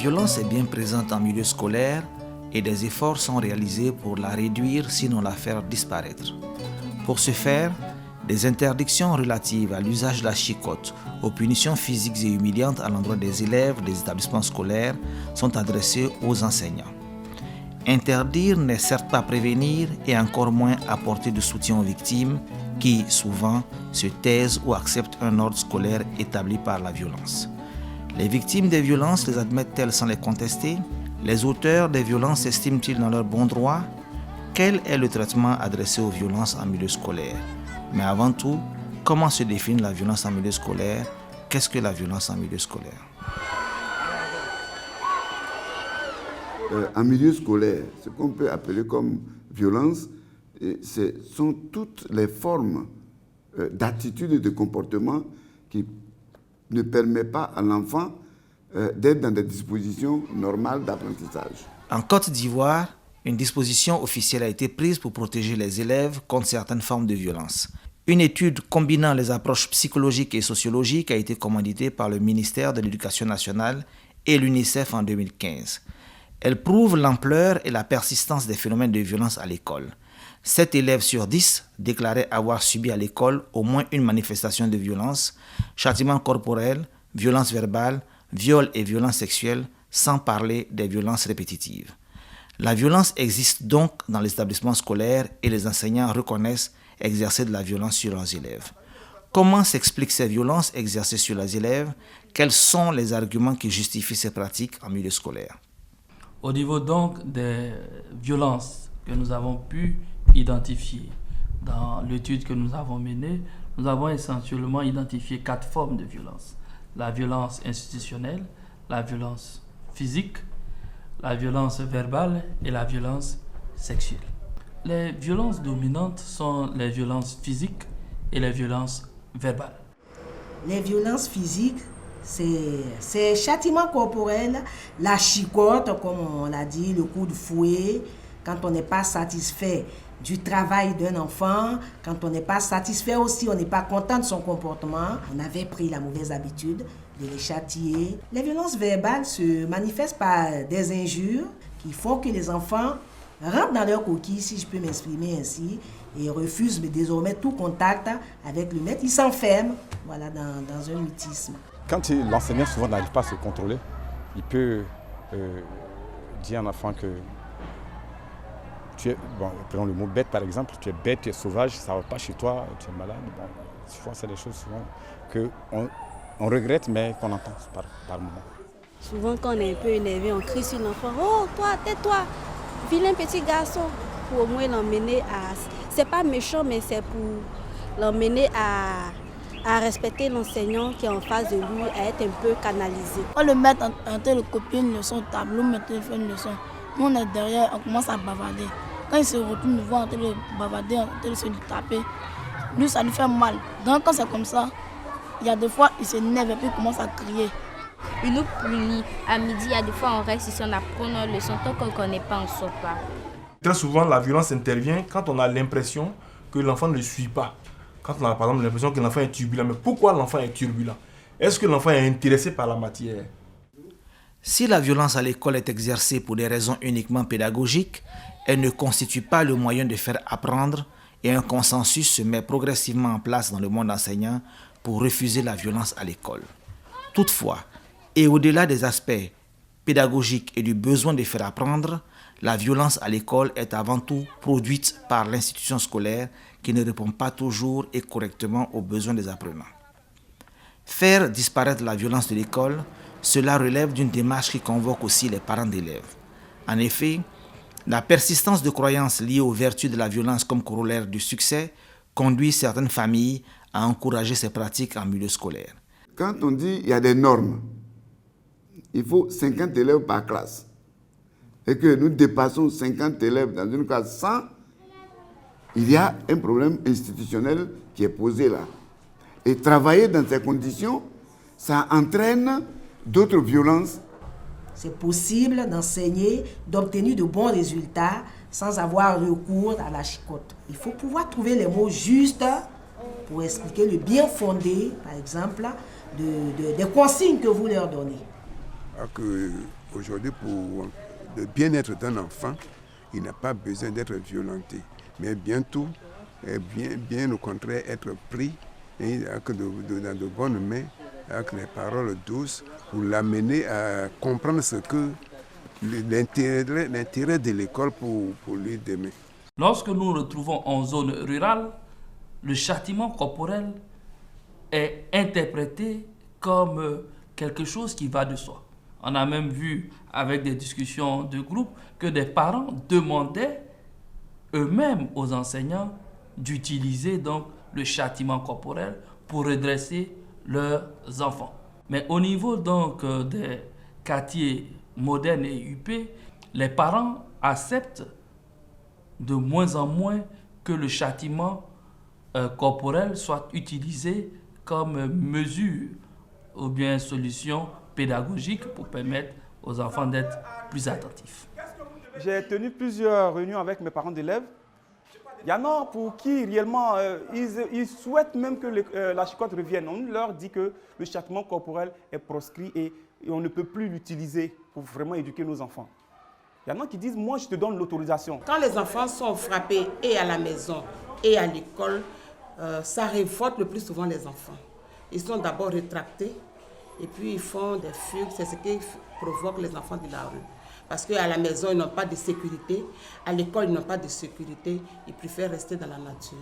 violence est bien présente en milieu scolaire et des efforts sont réalisés pour la réduire, sinon la faire disparaître. Pour ce faire, des interdictions relatives à l'usage de la chicotte, aux punitions physiques et humiliantes à l'endroit des élèves des établissements scolaires sont adressées aux enseignants. Interdire n'est certes pas prévenir et encore moins apporter de soutien aux victimes qui, souvent, se taisent ou acceptent un ordre scolaire établi par la violence. Les victimes des violences les admettent-elles sans les contester? Les auteurs des violences s'estiment-ils dans leur bon droit? Quel est le traitement adressé aux violences en milieu scolaire? Mais avant tout, comment se définit la violence en milieu scolaire? Qu'est-ce que la violence en milieu scolaire? En milieu scolaire, ce qu'on peut appeler comme violence, ce sont toutes les formes d'attitude et de comportement qui ne permettent pas à l'enfant d'être dans des dispositions normales d'apprentissage. En Côte d'Ivoire, une disposition officielle a été prise pour protéger les élèves contre certaines formes de violence. Une étude combinant les approches psychologiques et sociologiques a été commanditée par le ministère de l'Éducation nationale et l'UNICEF en 2015. Elle prouve l'ampleur et la persistance des phénomènes de violence à l'école. 7 élèves sur 10 déclaraient avoir subi à l'école au moins une manifestation de violence, châtiment corporel, violence verbale, viol et violence sexuelle, sans parler des violences répétitives. La violence existe donc dans les établissements scolaires et les enseignants reconnaissent exercer de la violence sur leurs élèves. Comment s'expliquent ces violences exercées sur les élèves? Quels sont les arguments qui justifient ces pratiques en milieu scolaire? Au niveau donc des violences que nous avons pu identifier dans l'étude que nous avons menée, nous avons essentiellement identifié 4 formes de violence. La violence institutionnelle, la violence physique, la violence verbale et la violence sexuelle. Les violences dominantes sont les violences physiques et les violences verbales. Les violences physiques, c'est châtiment corporel, la chicotte, comme on l'a dit, le coup de fouet, quand on n'est pas satisfait du travail d'un enfant, quand on n'est pas satisfait aussi, on n'est pas content de son comportement, on avait pris la mauvaise habitude de les châtier. Les violences verbales se manifestent par des injures qui font que les enfants rentrent dans leur coquille, si je peux m'exprimer ainsi, et refusent désormais tout contact avec le maître. Ils s'enferment dans un mutisme. Quand l'enseignant souvent n'arrive pas à se contrôler, il peut dire à un enfant que tu es, prenons le mot bête par exemple, tu es bête, tu es sauvage, ça ne va pas chez toi, tu es malade. Souvent, c'est des choses souvent qu'on regrette mais qu'on entend par moment. Souvent quand on est un peu énervé, on crie sur l'enfant, « Oh toi, tais-toi, vilain petit garçon !» Pour au moins l'emmener à... C'est pas méchant, mais c'est pour l'emmener à respecter l'enseignant qui est en face de lui, à être un peu canalisé. On le met en train de copier une leçon au tableau, maintenant il fait une leçon. Nous on est derrière, on commence à bavarder. Quand il se retourne, nous voit en train de bavarder, en train de se taper. Lui ça lui fait mal. Donc quand c'est comme ça, il y a des fois il s'énerve et puis il commence à crier. Il nous punit. À midi, il y a des fois on reste ici, on apprend nos leçons. Tant qu'on ne connaît pas, on ne sort pas. Très souvent, la violence intervient quand on a l'impression que l'enfant ne suit pas. Quand on a par exemple l'impression que l'enfant est turbulent. Mais pourquoi l'enfant est turbulent? Est-ce que l'enfant est intéressé par la matière? Si la violence à l'école est exercée pour des raisons uniquement pédagogiques, elle ne constitue pas le moyen de faire apprendre et un consensus se met progressivement en place dans le monde enseignant pour refuser la violence à l'école. Toutefois, et au-delà des aspects pédagogiques et du besoin de faire apprendre, la violence à l'école est avant tout produite par l'institution scolaire qui ne répond pas toujours et correctement aux besoins des apprenants. Faire disparaître la violence de l'école, cela relève d'une démarche qui convoque aussi les parents d'élèves. En effet, la persistance de croyances liées aux vertus de la violence comme corollaire du succès conduit certaines familles à encourager ces pratiques en milieu scolaire. Quand on dit qu'il y a des normes, il faut 50 élèves par classe, et que nous dépassons 50 élèves dans une classe 100, il y a un problème institutionnel qui est posé là. Et travailler dans ces conditions, ça entraîne d'autres violences. C'est possible d'enseigner, d'obtenir de bons résultats sans avoir recours à la chicotte. Il faut pouvoir trouver les mots justes pour expliquer le bien fondé, par exemple, des consignes que vous leur donnez. Que Aujourd'hui, pour le bien-être d'un enfant, il n'a pas besoin d'être violenté. Mais bientôt, bien au contraire, être pris dans de bonnes mains, avec les paroles douces, pour l'amener à comprendre ce que l'intérêt de l'école pour lui demain. Lorsque nous nous retrouvons en zone rurale, le châtiment corporel est interprété comme quelque chose qui va de soi. On a même vu avec des discussions de groupe que des parents demandaient eux-mêmes aux enseignants d'utiliser donc le châtiment corporel pour redresser leurs enfants. Mais au niveau donc des quartiers modernes et huppés, les parents acceptent de moins en moins que le châtiment corporel soit utilisé comme mesure ou bien solution pédagogique pour permettre aux enfants d'être plus attentifs. J'ai tenu plusieurs réunions avec mes parents d'élèves. Il y en a pour qui réellement ils souhaitent même que la chicotte revienne. On leur dit que le châtiment corporel est proscrit et on ne peut plus l'utiliser pour vraiment éduquer nos enfants. Il y en a qui disent, moi je te donne l'autorisation. Quand les enfants sont frappés et à la maison et à l'école, ça révolte le plus souvent les enfants. Ils sont d'abord rétractés et puis ils font des fugues. C'est ce qui provoque les enfants de la rue. Parce qu'à la maison, ils n'ont pas de sécurité. À l'école, ils n'ont pas de sécurité. Ils préfèrent rester dans la nature.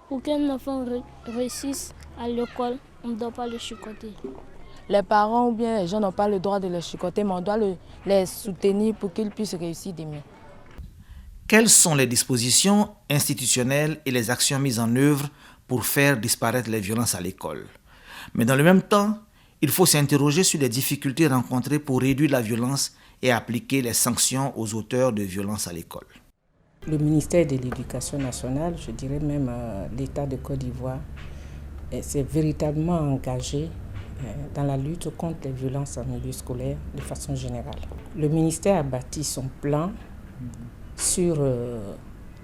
Pour qu'un enfant réussisse à l'école, on ne doit pas le chicoter. Les parents ou bien les gens n'ont pas le droit de les chicoter, mais on doit les soutenir pour qu'ils puissent réussir demain. Quelles sont les dispositions institutionnelles et les actions mises en œuvre pour faire disparaître les violences à l'école? Mais dans le même temps, il faut s'interroger sur les difficultés rencontrées pour réduire la violence et appliquer les sanctions aux auteurs de violences à l'école. Le ministère de l'Éducation nationale, je dirais même l'État de Côte d'Ivoire, s'est véritablement engagé dans la lutte contre les violences en milieu scolaire de façon générale. Le ministère a bâti son plan sur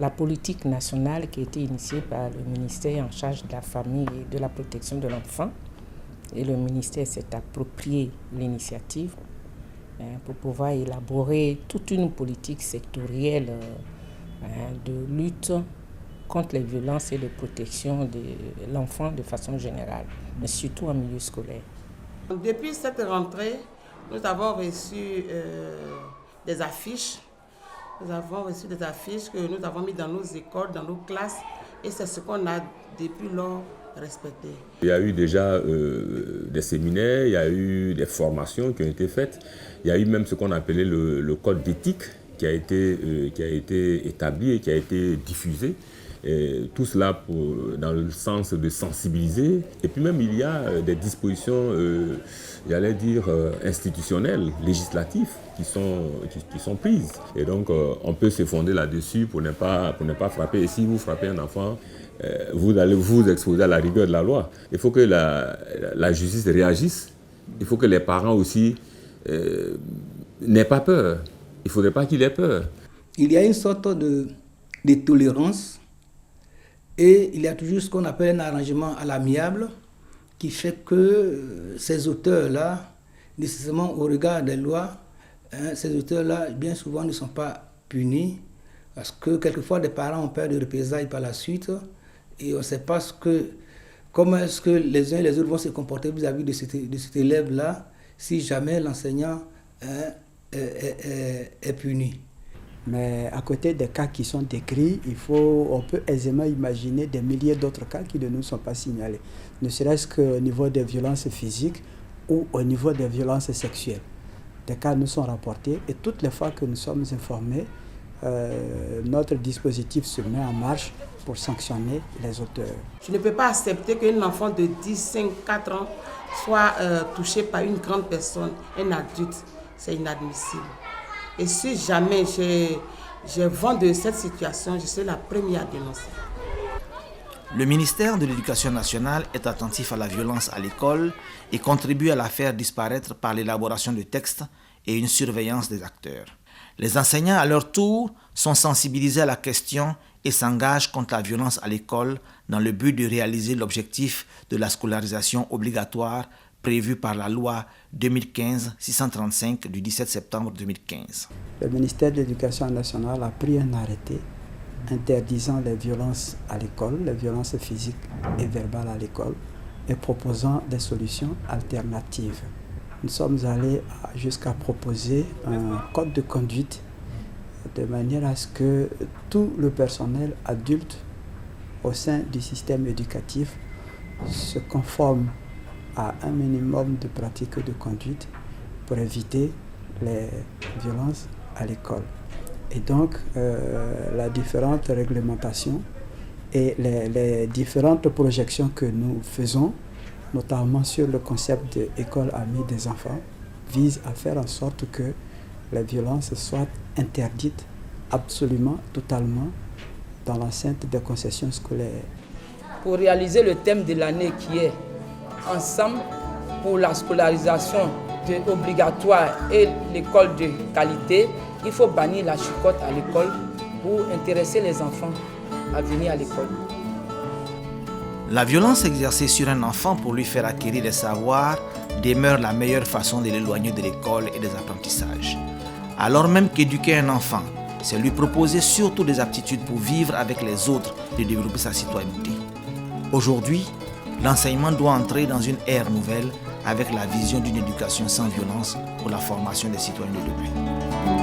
la politique nationale qui a été initiée par le ministère en charge de la famille et de la protection de l'enfant. Et le ministère s'est approprié l'initiative pour pouvoir élaborer toute une politique sectorielle de lutte contre les violences et de protection de l'enfant de façon générale, mais surtout en milieu scolaire. Depuis cette rentrée, nous avons reçu des affiches. Nous avons reçu des affiches que nous avons mises dans nos écoles, dans nos classes, et c'est ce qu'on a depuis lors respecté. Il y a eu déjà des séminaires, il y a eu des formations qui ont été faites. Il y a eu même ce qu'on appelait le code d'éthique qui a été établi et qui a été diffusé. Et tout cela dans le sens de sensibiliser. Et puis même il y a des dispositions, j'allais dire, institutionnelles, législatives qui sont prises. Et donc on peut se fonder là-dessus pour ne pas frapper. Et si vous frappez un enfant, vous allez vous exposer à la rigueur de la loi. Il faut que la justice réagisse. Il faut que les parents aussi n'aient pas peur. Il ne faudrait pas qu'ils aient peur. Il y a une sorte de tolérance et il y a toujours ce qu'on appelle un arrangement à l'amiable qui fait que ces auteurs-là, nécessairement au regard des lois, ces auteurs-là, bien souvent, ne sont pas punis parce que quelquefois, des parents ont peur de représailles par la suite et on ne sait pas comment est-ce que les uns et les autres vont se comporter vis-à-vis de cet élève-là si jamais l'enseignant est puni. Mais à côté des cas qui sont décrits, on peut aisément imaginer des milliers d'autres cas qui ne nous sont pas signalés, ne serait-ce qu'au niveau des violences physiques ou au niveau des violences sexuelles. Des cas nous sont rapportés et toutes les fois que nous sommes informés, notre dispositif se met en marche pour sanctionner les auteurs. Je ne peux pas accepter qu'un enfant de 10, 5, 4 ans soit touché par une grande personne, un adulte. C'est inadmissible. Et si jamais j'ai vent de cette situation, je serai la première à dénoncer. Le ministère de l'Éducation nationale est attentif à la violence à l'école et contribue à la faire disparaître par l'élaboration de textes et une surveillance des acteurs. Les enseignants, à leur tour, sont sensibilisés à la question et s'engagent contre la violence à l'école dans le but de réaliser l'objectif de la scolarisation obligatoire prévue par la loi 2015-635 du 17 septembre 2015. Le ministère de l'Éducation nationale a pris un arrêté interdisant les violences à l'école, les violences physiques et verbales à l'école, et proposant des solutions alternatives. Nous sommes allés jusqu'à proposer un code de conduite de manière à ce que tout le personnel adulte au sein du système éducatif se conforme à un minimum de pratiques de conduite pour éviter les violences à l'école. Et donc, la différente réglementation et les différentes projections que nous faisons, notamment sur le concept d'école amie des enfants, visent à faire en sorte que les violences soient interdites absolument, totalement, dans l'enceinte des concessions scolaires. Pour réaliser le thème de l'année qui est Ensemble pour la scolarisation obligatoire et l'école de qualité, il faut bannir la chicotte à l'école pour intéresser les enfants à venir à l'école. La violence exercée sur un enfant pour lui faire acquérir des savoirs demeure la meilleure façon de l'éloigner de l'école et des apprentissages. Alors même qu'éduquer un enfant, c'est lui proposer surtout des aptitudes pour vivre avec les autres et développer sa citoyenneté. Aujourd'hui, l'enseignement doit entrer dans une ère nouvelle avec la vision d'une éducation sans violence pour la formation des citoyens de demain.